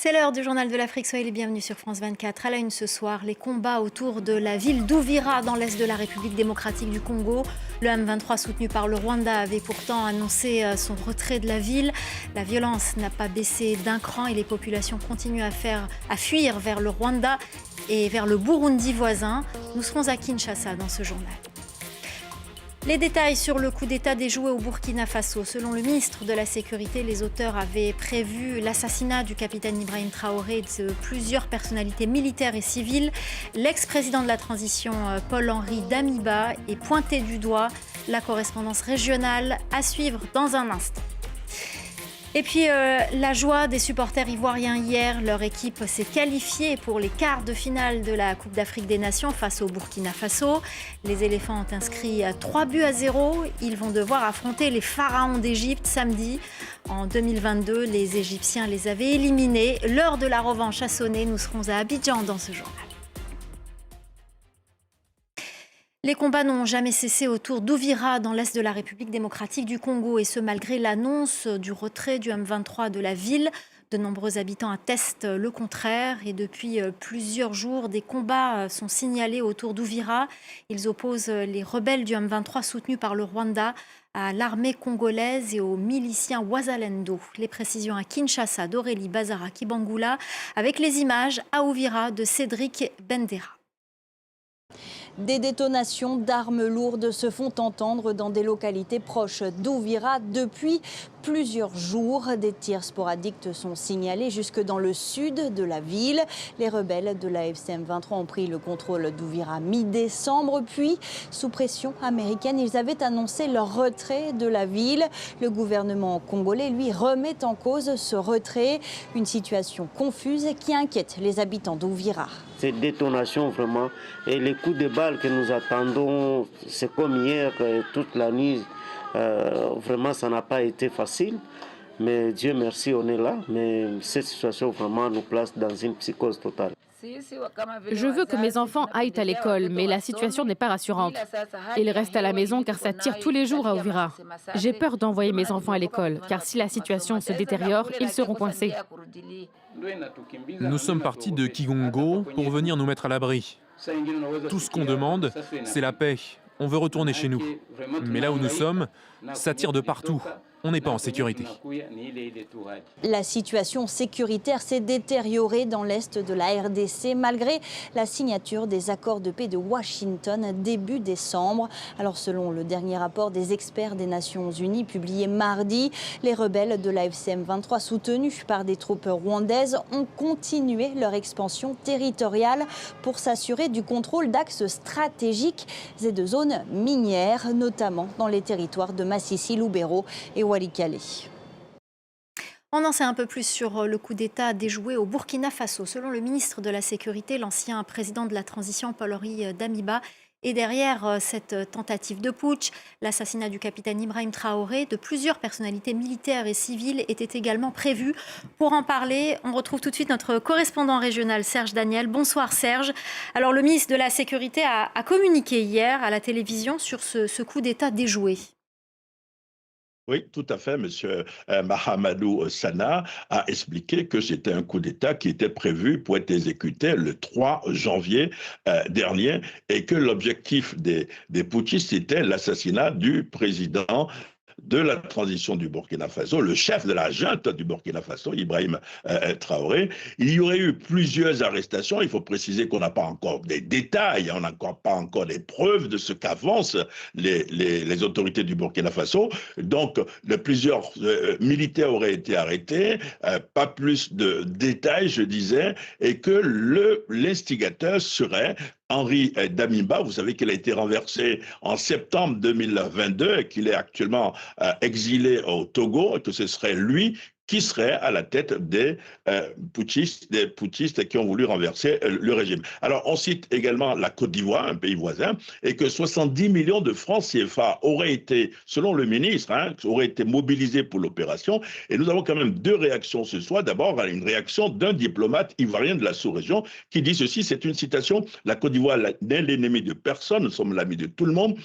C'est l'heure du journal de l'Afrique. Soyez les bienvenus sur France 24. À la une ce soir, les combats autour de la ville d'Ouvira dans l'est de la République démocratique du Congo. Le M23 soutenu par le Rwanda avait pourtant annoncé son retrait de la ville. La violence n'a pas baissé d'un cran et les populations continuent à fuir vers le Rwanda et vers le Burundi voisin. Nous serons à Kinshasa dans ce journal. Les détails sur le coup d'État déjoué au Burkina Faso. Selon le ministre de la Sécurité, les auteurs avaient prévu l'assassinat du capitaine Ibrahim Traoré et de plusieurs personnalités militaires et civiles. L'ex-président de la transition, Paul-Henri Damiba, est pointé du doigt. La correspondance régionale à suivre dans un instant. Et puis la joie des supporters ivoiriens hier, leur équipe s'est qualifiée pour les quarts de finale de la Coupe d'Afrique des Nations face au Burkina Faso. Les éléphants ont inscrit 3-0. Ils vont devoir affronter les pharaons d'Égypte samedi. En 2022, les Égyptiens les avaient éliminés. L'heure de la revanche a sonné. Nous serons à Abidjan dans ce journal. Les combats n'ont jamais cessé autour d'Ouvira, dans l'est de la République démocratique du Congo, et ce malgré l'annonce du retrait du M23 de la ville. De nombreux habitants attestent le contraire et depuis plusieurs jours, des combats sont signalés autour d'Ouvira. Ils opposent les rebelles du M23 soutenus par le Rwanda à l'armée congolaise et aux miliciens Wazalendo. Les précisions à Kinshasa d'Aurélie Bazara Kibangula avec les images à Ouvira de Cédric Bendera. Des détonations d'armes lourdes se font entendre dans des localités proches d'Ouvira depuis plusieurs jours. Des tirs sporadiques sont signalés jusque dans le sud de la ville. Les rebelles de la FCM 23 ont pris le contrôle d'Ouvira mi-décembre. Puis, sous pression américaine, ils avaient annoncé leur retrait de la ville. Le gouvernement congolais, lui, remet en cause ce retrait. Une situation confuse qui inquiète les habitants d'Ouvira. Ces détonations vraiment et les coups de balles que nous attendons, c'est comme hier, toute la nuit, vraiment ça n'a pas été facile. Mais Dieu merci, on est là. Mais cette situation vraiment nous place dans une psychose totale. Je veux que mes enfants aillent à l'école, mais la situation n'est pas rassurante. Ils restent à la maison car ça tire tous les jours à Ouvira. J'ai peur d'envoyer mes enfants à l'école, car si la situation se détériore, ils seront coincés. Nous sommes partis de Kigongo pour venir nous mettre à l'abri. Tout ce qu'on demande, c'est la paix. On veut retourner chez nous. Mais là où nous sommes, ça tire de partout. On n'est pas en sécurité. La situation sécuritaire s'est détériorée dans l'est de la RDC malgré la signature des accords de paix de Washington début décembre. Alors selon le dernier rapport des experts des Nations Unies publié mardi, les rebelles de la FCM 23 soutenus par des troupes rwandaises ont continué leur expansion territoriale pour s'assurer du contrôle d'axes stratégiques et de zones minières, notamment dans les territoires de Massissi, Lubero et Walikale. On en sait un peu plus sur le coup d'État déjoué au Burkina Faso. Selon le ministre de la Sécurité, l'ancien président de la transition, Paul-Henri Damiba, est derrière cette tentative de putsch. L'assassinat du capitaine Ibrahim Traoré, de plusieurs personnalités militaires et civiles, était également prévu. Pour en parler, on retrouve tout de suite notre correspondant régional, Serge Daniel. Bonsoir Serge. Alors le ministre de la Sécurité a communiqué hier à la télévision sur ce coup d'État déjoué. Oui, tout à fait. Monsieur Mahamadou Sana a expliqué que c'était un coup d'État qui était prévu pour être exécuté le 3 janvier dernier et que l'objectif des putschistes était l'assassinat du président de la transition du Burkina Faso, le chef de la junte du Burkina Faso, Ibrahim Traoré. Il y aurait eu plusieurs arrestations. Il faut préciser qu'on n'a pas encore des détails, on n'a pas encore des preuves de ce qu'avancent les autorités du Burkina Faso. Donc, plusieurs militaires auraient été arrêtés, pas plus de détails, je disais, et que l'instigateur serait Henri Damiba. Vous savez qu'il a été renversé en septembre 2022 et qu'il est actuellement exilé au Togo et que ce serait lui qui serait à la tête des putschistes qui ont voulu renverser le régime. Alors, on cite également la Côte d'Ivoire, un pays voisin, et que 70 millions de francs CFA auraient été, selon le ministre, auraient été mobilisés pour l'opération. Et nous avons quand même deux réactions ce soir. D'abord, une réaction d'un diplomate ivoirien de la sous-région qui dit ceci, c'est une citation, la Côte d'Ivoire n'est l'ennemi de personne, nous sommes l'ami de tout le monde,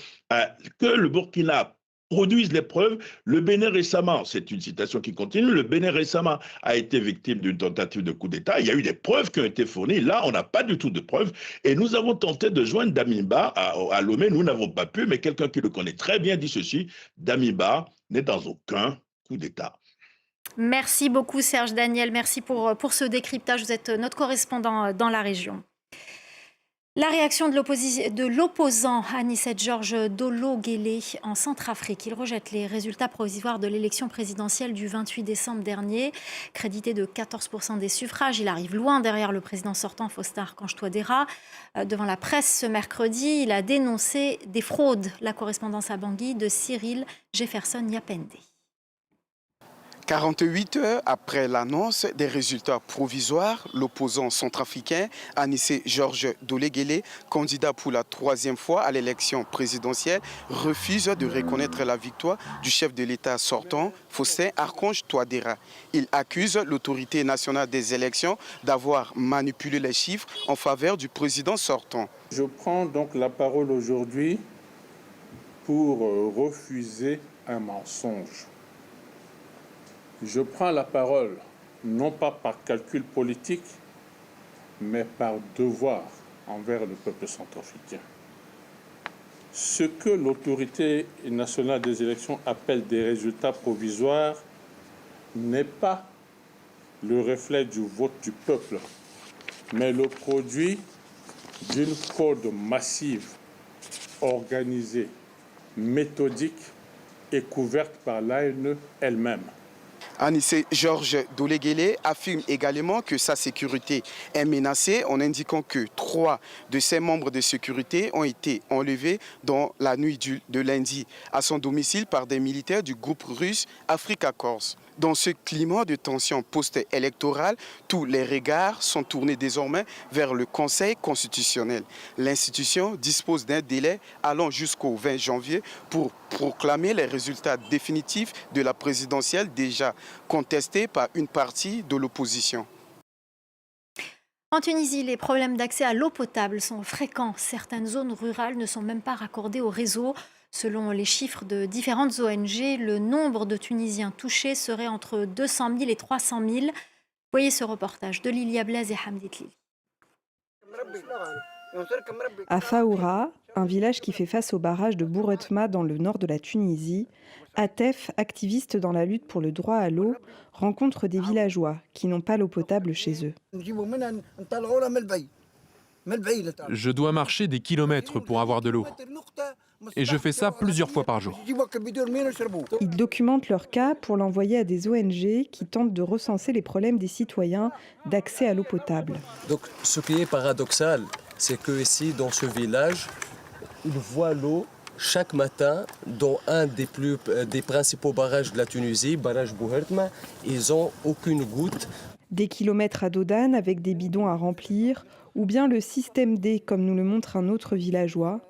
que le Burkina produisent les preuves. Le Bénin récemment, c'est une citation qui continue, le Bénin récemment a été victime d'une tentative de coup d'État. Il y a eu des preuves qui ont été fournies. Là, on n'a pas du tout de preuves. Et nous avons tenté de joindre Damiba à Lomé. Nous n'avons pas pu, mais quelqu'un qui le connaît très bien dit ceci. Damiba n'est dans aucun coup d'État. Merci beaucoup Serge Daniel, merci pour ce décryptage. Vous êtes notre correspondant dans la région. La réaction de l'opposant Anicet Georges Dolo-Guélé en Centrafrique. Il rejette les résultats provisoires de l'élection présidentielle du 28 décembre dernier. Crédité de 14% des suffrages, il arrive loin derrière le président sortant Faustin Archange-Touadéra. Devant la presse ce mercredi, il a dénoncé des fraudes. La correspondance à Bangui de Cyril Jefferson Yapende. 48 heures après l'annonce des résultats provisoires, l'opposant centrafricain Anicet Georges Dolo-Guélé, candidat pour la 3e fois à l'élection présidentielle, refuse de reconnaître la victoire du chef de l'État sortant, Faustin Archange-Touadéra. Il accuse l'autorité nationale des élections d'avoir manipulé les chiffres en faveur du président sortant. Je prends donc la parole aujourd'hui pour refuser un mensonge. Je prends la parole non pas par calcul politique, mais par devoir envers le peuple centrafricain. Ce que l'autorité nationale des élections appelle des résultats provisoires n'est pas le reflet du vote du peuple, mais le produit d'une fraude massive, organisée, méthodique et couverte par l'ANE elle-même. Anicet Georges Dolo-Guélé affirme également que sa sécurité est menacée en indiquant que 3 de ses membres de sécurité ont été enlevés dans la nuit de lundi à son domicile par des militaires du groupe russe Afrika Korps. Dans ce climat de tension post-électorale, tous les regards sont tournés désormais vers le Conseil constitutionnel. L'institution dispose d'un délai allant jusqu'au 20 janvier pour proclamer les résultats définitifs de la présidentielle déjà contestée par une partie de l'opposition. En Tunisie, les problèmes d'accès à l'eau potable sont fréquents. Certaines zones rurales ne sont même pas raccordées au réseau. Selon les chiffres de différentes ONG, le nombre de Tunisiens touchés serait entre 200 000 et 300 000. Voyez ce reportage de Lilia Blaise et Hamdi Tlili. À Faoura, un village qui fait face au barrage de Bouretma dans le nord de la Tunisie, Atef, activiste dans la lutte pour le droit à l'eau, rencontre des villageois qui n'ont pas l'eau potable chez eux. Je dois marcher des kilomètres pour avoir de l'eau. Et je fais ça plusieurs fois par jour. Ils documentent leur cas pour l'envoyer à des ONG qui tentent de recenser les problèmes des citoyens d'accès à l'eau potable. Donc, ce qui est paradoxal, c'est que ici, dans ce village, ils voient l'eau chaque matin dans un des principaux barrages de la Tunisie, barrage Bouretma. Ils n'ont aucune goutte. Des kilomètres à dos d'âne avec des bidons à remplir, ou bien le système D, comme nous le montre un autre villageois.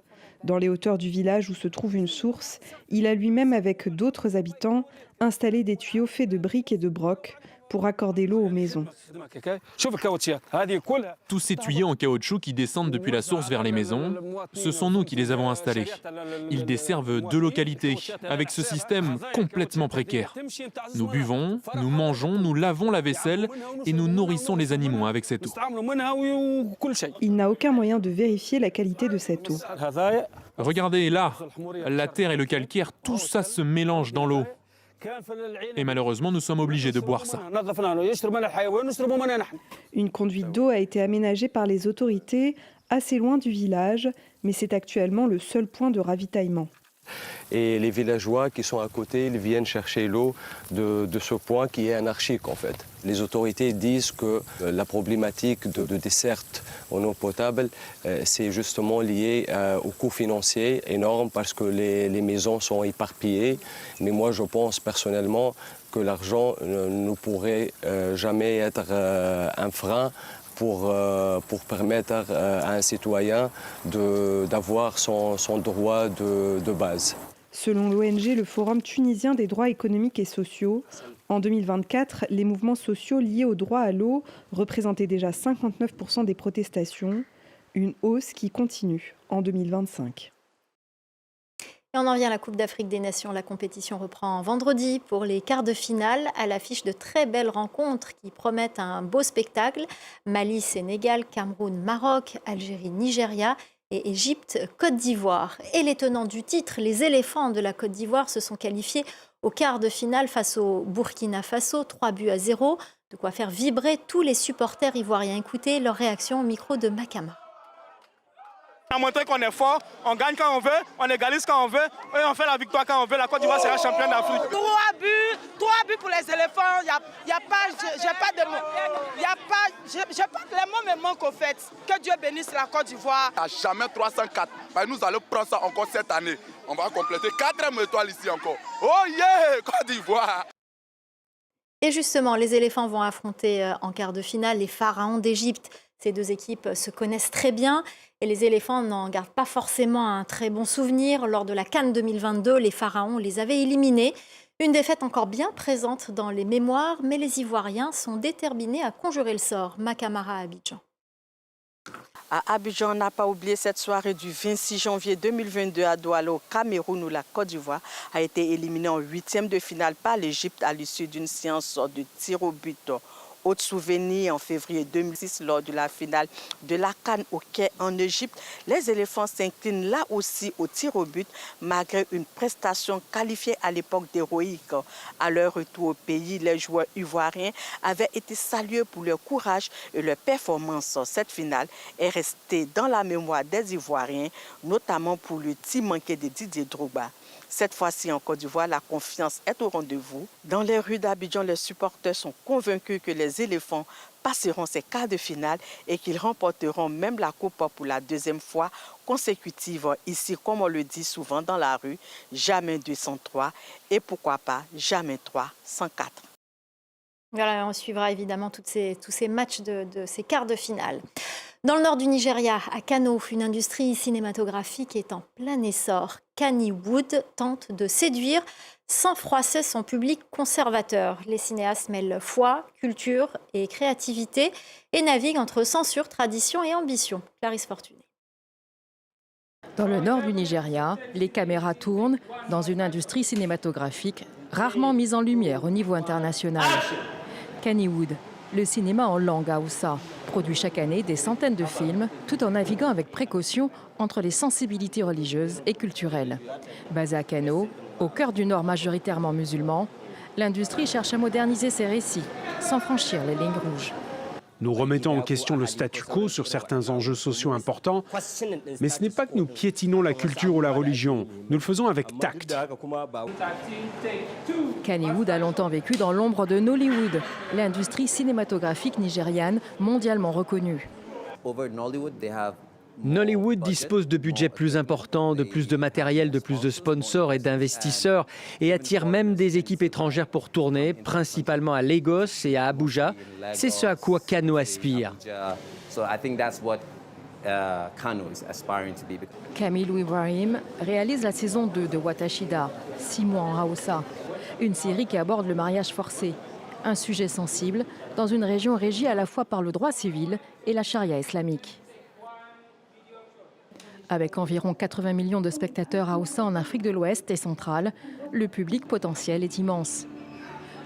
Dans les hauteurs du village où se trouve une source, il a lui-même, avec d'autres habitants, installé des tuyaux faits de briques et de brocs pour accorder l'eau aux maisons. Tous ces tuyaux en caoutchouc qui descendent depuis la source vers les maisons, ce sont nous qui les avons installés. Ils desservent 2 localités, avec ce système complètement précaire. Nous buvons, nous mangeons, nous lavons la vaisselle et nous nourrissons les animaux avec cette eau. Il n'a aucun moyen de vérifier la qualité de cette eau. Regardez là, la terre et le calcaire, tout ça se mélange dans l'eau. Et malheureusement, nous sommes obligés de boire ça. Une conduite d'eau a été aménagée par les autorités assez loin du village, mais c'est actuellement le seul point de ravitaillement. Et les villageois qui sont à côté, ils viennent chercher l'eau de ce point qui est anarchique en fait. Les autorités disent que la problématique de desserte en eau potable, c'est justement lié au coût financier énorme parce que les maisons sont éparpillées. Mais moi je pense personnellement que l'argent ne pourrait jamais être un frein pour permettre à un citoyen d'avoir son droit de base. Selon l'ONG, le Forum tunisien des droits économiques et sociaux, en 2024, les mouvements sociaux liés au droit à l'eau représentaient déjà 59% des protestations, une hausse qui continue en 2025. Et on en vient à la Coupe d'Afrique des Nations. La compétition reprend vendredi pour les quarts de finale, à l'affiche de très belles rencontres qui promettent un beau spectacle. Mali, Sénégal, Cameroun, Maroc, Algérie, Nigeria et Égypte, Côte d'Ivoire. Et les tenants du titre, les éléphants de la Côte d'Ivoire, se sont qualifiés au quart de finale face au Burkina Faso, 3-0. De quoi faire vibrer tous les supporters ivoiriens. Écoutez leur réaction au micro de Makama. On a montré qu'on est fort, on gagne quand on veut, on égalise quand on veut, et on fait la victoire quand on veut. La Côte d'Ivoire sera championne d'Afrique. 3 buts pour les éléphants. Il y a pas, j'ai pas de mots. J'ai pas les mots me manquent au fait. Que Dieu bénisse la Côte d'Ivoire. À jamais 304. Nous allons prendre ça encore cette année. On va compléter 4e étoile ici encore. Oh yeah, Côte d'Ivoire. Et justement, les éléphants vont affronter en quart de finale les pharaons d'Égypte. Ces deux équipes se connaissent très bien et les éléphants n'en gardent pas forcément un très bon souvenir. Lors de la CAN 2022, les pharaons les avaient éliminés. Une défaite encore bien présente dans les mémoires, mais les Ivoiriens sont déterminés à conjurer le sort. Makamara à Abidjan. À Abidjan, on n'a pas oublié cette soirée du 26 janvier 2022 à Douala, au Cameroun, où la Côte d'Ivoire a été éliminée en 8e de finale par l'Égypte à l'issue d'une séance de tir au but. Autre souvenir, en février 2006, lors de la finale de la CAN au Caire en Égypte, les éléphants s'inclinent là aussi au tir au but, malgré une prestation qualifiée à l'époque d'héroïque. À leur retour au pays, les joueurs ivoiriens avaient été salués pour leur courage et leur performance. Cette finale est restée dans la mémoire des Ivoiriens, notamment pour le tir manqué de Didier Drogba. Cette fois-ci en Côte d'Ivoire, la confiance est au rendez-vous. Dans les rues d'Abidjan, les supporters sont convaincus que les éléphants passeront ces quarts de finale et qu'ils remporteront même la coupe pour la 2e fois consécutive. Ici, comme on le dit souvent dans la rue, jamais 203 et pourquoi pas jamais 304. Voilà, on suivra évidemment tous ces matchs de ces quarts de finale. Dans le nord du Nigeria, à Kano, une industrie cinématographique est en plein essor. Kannywood tente de séduire sans froisser son public conservateur. Les cinéastes mêlent foi, culture et créativité et naviguent entre censure, tradition et ambition. Clarisse Fortuné. Dans le nord du Nigeria, les caméras tournent dans une industrie cinématographique rarement mise en lumière au niveau international. Kannywood, le cinéma en langue Hausa, produit chaque année des centaines de films, tout en naviguant avec précaution entre les sensibilités religieuses et culturelles. Basée à Kano, au cœur du nord majoritairement musulman, l'industrie cherche à moderniser ses récits, sans franchir les lignes rouges. Nous remettons en question le statu quo sur certains enjeux sociaux importants, mais ce n'est pas que nous piétinons la culture ou la religion, nous le faisons avec tact. Kannywood a longtemps vécu dans l'ombre de Nollywood, l'industrie cinématographique nigériane mondialement reconnue. Nollywood dispose de budgets plus importants, de plus de matériel, de plus de sponsors et d'investisseurs et attire même des équipes étrangères pour tourner, principalement à Lagos et à Abuja. C'est ce à quoi Kano aspire. Kamilu Ibrahim réalise la saison 2 de Watashida, 6 mois en Hausa, une série qui aborde le mariage forcé, un sujet sensible dans une région régie à la fois par le droit civil et la charia islamique. Avec environ 80 millions de spectateurs à Hausa en Afrique de l'Ouest et centrale, le public potentiel est immense.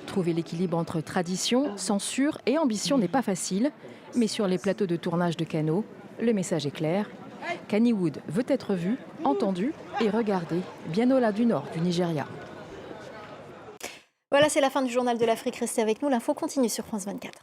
Trouver l'équilibre entre tradition, censure et ambition n'est pas facile, mais sur les plateaux de tournage de Kano, le message est clair. Kannywood veut être vu, entendu et regardé bien au-delà du nord du Nigeria. Voilà, c'est la fin du journal de l'Afrique. Restez avec nous, l'info continue sur France 24.